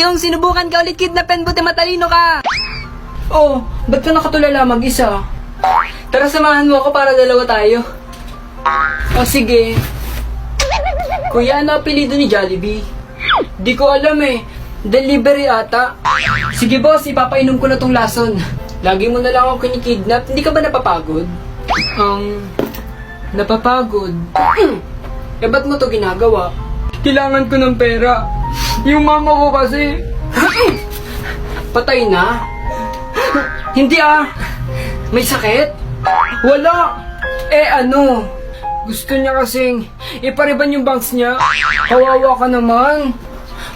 Yung sinubukan ka ulit kidnapin, buti matalino ka. Oh, ba't ka nakatulala mag-isa? Tara, samahan mo ako para dalawa tayo. Oh, sige. Kuya, ano apelido ni Jollibee? Di ko alam eh. Delivery ata. Sige boss, ipapainom ko na tong lason. Lagi mo na lang ako kinikidnap. Hindi ka ba napapagod? Napapagod? Eh, ba't mo to ginagawa? Kailangan ko ng pera. Yung mama ko kasi... Patay na? Hindi ah. May sakit? Wala. Eh ano? Gusto niya kasing ipariban yung bangs niya. Kawawa ka naman.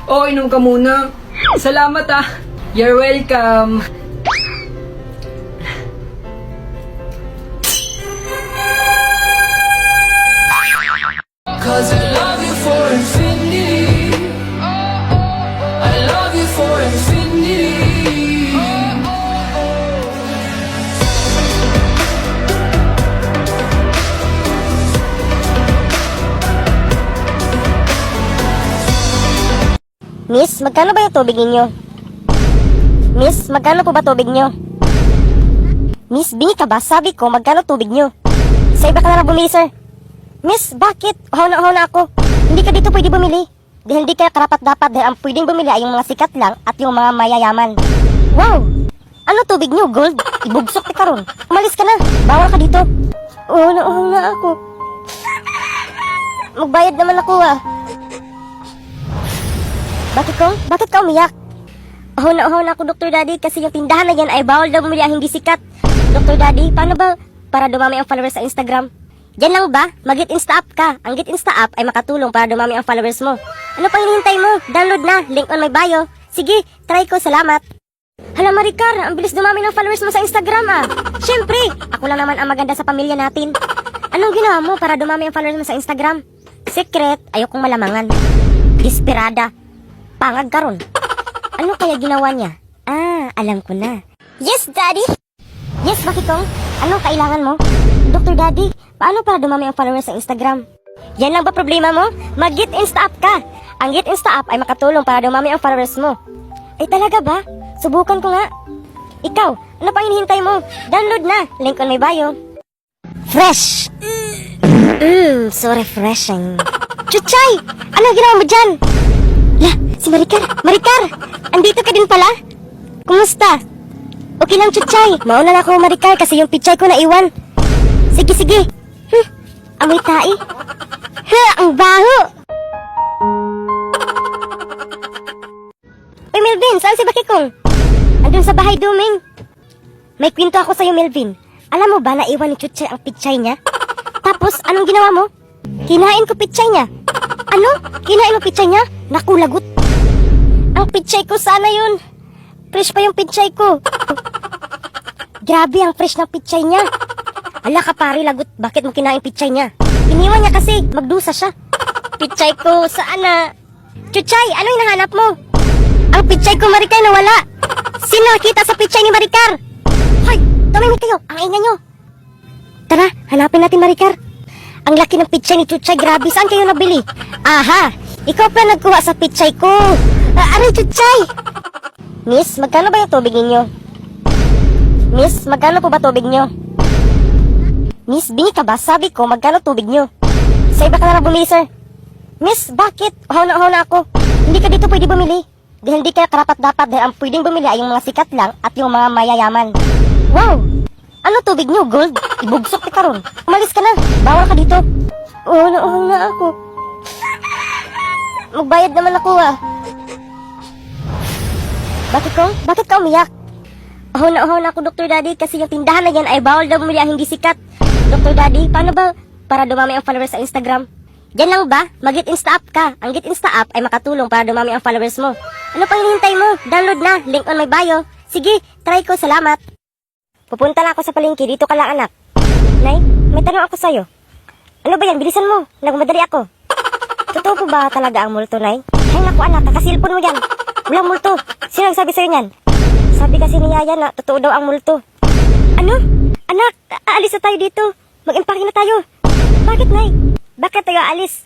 O, inom ka muna. Salamat ah. You're welcome. Cause I love you for infinity. I love you for infinity. Miss, magkano ba yung tubig ninyo? Miss, magkano po ba tubig nyo? Miss, bingi ka ba? Sabi ko, magkano tubig nyo? Sa iba ka na bumili, sir. Miss, bakit? Uhaw na ako. Hindi ka dito pwede bumili. Dahil hindi ka karapat-dapat dahil ang pwedeng bumili ay yung mga sikat lang at yung mga mayayaman. Wow! Ano tubig nyo? Gold? Ibugsok ka ron. Umalis ka na. Bawal ka dito. Uhaw na ako. Magbayad naman ako ah. Bakit ka umiyak? Uhaw na ako, Dr. Daddy, kasi yung tindahan na yan ay bawal daw bumili ang hindi sikat. Dr. Daddy, paano ba para dumami ang followers sa Instagram? Yan lang ba? Mag-Get Insta app ka. Ang Get Insta app ay makatulong para dumami ang followers mo. Ano pang hinihintay mo? Download na. Link on my bio. Sige, try ko. Salamat. Hala Maricar, ang bilis dumami ng followers mo sa Instagram ah. Siyempre, ako lang naman ang maganda sa pamilya natin. Anong ginawa mo para dumami ang followers mo sa Instagram? Secret, ayokong malamangan. Desperada. Pangag ka ron. Ano kaya ginawa niya? Ah, alam ko na. Yes, Daddy! Yes, bakit kong? Anong kailangan mo? Dr. Daddy, paano para dumami ang followers sa Instagram? Yan lang ba problema mo? Mag-Get Insta app ka. Ang Get Insta app ay makatulong para dumami ang followers mo. Ay talaga ba? Subukan ko nga. Ikaw, ano pang hinihintay mo? Download na. Link on my bio. Fresh! So refreshing. Chuchay! Ano ginawa mo dyan? Lah, si Maricar! Maricar! Andito ka din pala? Kumusta? Okay lang, Chuchay. Mauna na ako, Maricar, kasi yung pichay ko naiwan. Sige. Amoy tai. Ang baho! Uy, Melvin, saan si Bakikong? Andun sa bahay, Duming. May kwento ako sa'yo, Melvin. Alam mo ba, naiwan ni Chuchay ang pichay niya? Tapos, anong ginawa mo? Kinain ko pichay niya. Ano? Kinain mo pichay niya? Naku, lagot. Ang pichay ko sana yun. Fresh pa yung pichay ko. Grabe, ang fresh ng pichay niya. Ala ka pare, lagot. Bakit mo kinain pichay niya? Iniwan niya kasi. Magdusa siya. Pichay ko, saan na? Chuchay, ano yung nahanap mo? Ang pichay ko, Maricar, nawala. Sino nakita sa pichay ni Maricar? Hoy, tumimik kayo. Ang ingay niyo. Tara, hanapin natin, Maricar. Ang laki ng pichay ni Chuchay. Grabe, saan kayo nabili? Aha, ikaw pa nagkuha sa pichay ko. Aray, Chuchay. Miss, magkano ba yung tubig ninyo? Miss, magkano po ba tubig nyo? Miss, bingi ka ba? Sabi ko, magkano tubig nyo? Sa iba ka na bumili, sir. Miss, bakit? Uhaw na ako. Hindi ka dito pwede bumili. Dahil hindi ka karapat-dapat dahil ang pwedeng bumili ay yung mga sikat lang at yung mga mayayaman. Wow! Ano tubig nyo? Gold? Ibugsok ka ron. Umalis ka na. Bawal ka dito. Uhaw na ako. Magbayad naman ako ah. Bakit ka umiyak? Uhaw na ako, Dr. Daddy, kasi yung tindahan na yan ay bawal daw bumili ang hindi sikat. Dr. Daddy, paano ba para dumami ang followers sa Instagram? Yan lang ba? Mag-Get Insta app ka. Ang Get Insta app ay makatulong para dumami ang followers mo. Ano pang hinihintay mo? Download na. Link on my bio. Sige, try ko. Salamat. Pupunta lang ako sa palengke. Dito ka lang, anak. Nay, may tanong ako sa'yo. Ano ba yan? Bilisan mo. Nagmadali ako. Totoo po ba talaga ang multo, Nay? Ay, naku, anak. Kakasilpon mo yan. Walang multo. Sino nagsabi sa'yo niyan? Sabi kasi ni Yaya na totoo daw ang multo. Ano? Anak, aalis na tayo dito. Mag-impake na tayo. Bakit, Nay? Bakit tayo aalis?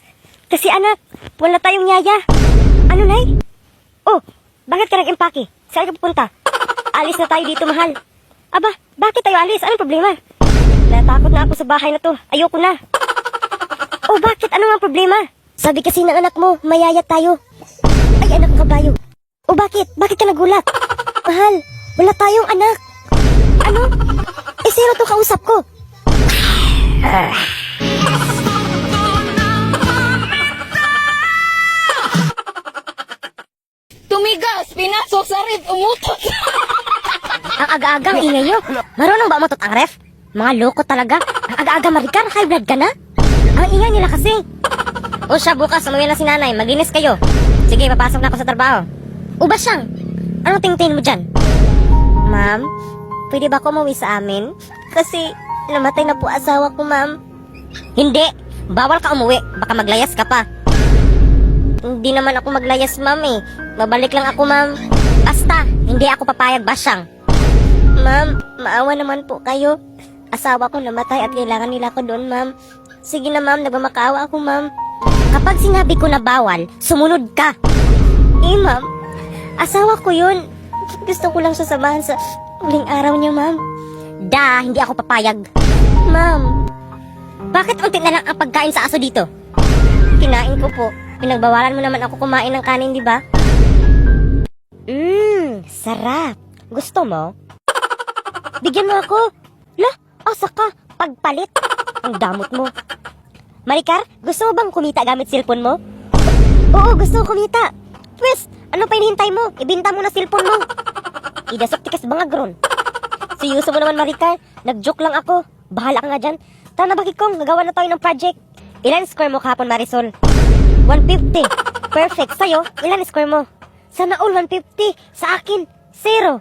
Kasi anak, wala tayong Yaya. Ano, Nay? Oh, bakit ka nag-impake? Saan ka pupunta? Alis na tayo dito, mahal. Aba, bakit tayo alis? Anong problema? Natakot na ako sa bahay na to. Ayoko na. Oh, bakit? Ano ang problema? Sabi kasi ng anak mo, mayayat tayo. Ay, anak ng kabayo. Oh, bakit? Bakit ka nagulat? Mahal, wala tayong anak. Ano? Eh, sino to kausap ko? Tumigas, pinasok sa ref, umutot. Ang aga-agang ingay nyo. Marunong ba umutot ang ref? Mga loko talaga. Ang aga-aga, Maricar, high blood ka na? Ang ingay nila kasi. O siya, bukas, umuwi na si nanay. Maginis kayo. Sige, papasok na ako sa trabaho. Uba siyang. Anong tingin mo dyan? Ma'am, pwede ba ako umuwi sa amin? Kasi namatay na po asawa ko, ma'am. Hindi. Bawal ka umuwi. Baka maglayas ka pa. Hindi naman ako maglayas, ma'am eh. Babalik lang ako, ma'am. Basta, hindi ako papayag, basyang. Ma'am, maawa naman po kayo. Asawa ko namatay at kailangan nila ko doon, ma'am. Sige na, ma'am. Nagmamakaawa ako, ma'am. Kapag sinabi ko na bawal, sumunod ka. Eh, ma'am. Asawa ko yun. Gusto ko lang siya samahan sa uling araw niya, ma'am. Hindi ako papayag. Ma'am, bakit unti na lang ang pagkain sa aso dito? Kinain ko po. Pinagbawalan mo naman ako kumain ng kanin, di ba? Sarap. Gusto mo? Bigyan mo ako. Lah, asa ka? Pagpalit. Ang damot mo. Maricar, gusto mo bang kumita gamit cellphone mo? Oo, gusto ko kumita. Pwes, ano pa hinihintay mo? Ibinta mo na cellphone mo. Idasok tikas bangag ron. Seryoso mo naman, Maricar. Nag-joke lang ako. Bahala ka nga dyan. Tara na, bakit kong nagawa na tayo ng project. Ilan score mo kahapon, Marisol? 150. Perfect. Sa'yo, ilan score mo? Sana all 150. Sa akin, 0.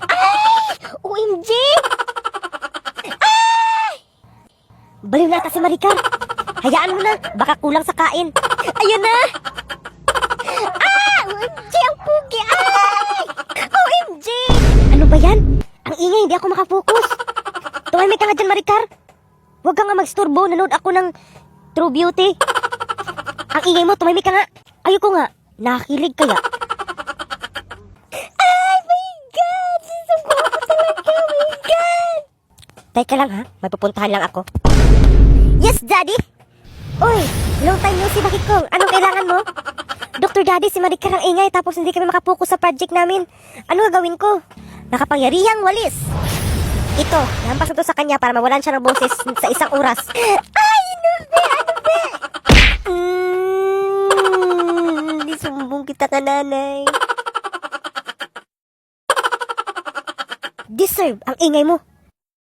Ay! OMG! Ay! Baliw na si Maricar. Hayaan mo na. Baka kulang sa kain. Ayun na! OMG! Ang pugi! Ay! OMG! Ano ba yan? Ang ingay, hindi ako makapokus. Tumahimik ka nga dyan, Maricar. Huwag ka nga magsturbo. Nanood ako ng True Beauty. Ang ingay mo, tumahimik ka nga. Ayoko nga. Nakakilig kaya. Ay, my God! Sisumpo ako talaga, my God! Teka lang ha, may pupuntahan lang ako. Yes, Daddy! Uy, long time no see, bakit kong? Anong kailangan mo? Dr. Daddy, si Maricar ang ingay tapos hindi kami makapokus sa project namin. Ano gagawin ko? Nakapangyarihang walis. Ito, lampas na to sa kanya para mawalan siya ng boses sa isang oras. Ay, ano ba? Hindi sumbong kita ka, nanay. Deserve ang ingay mo.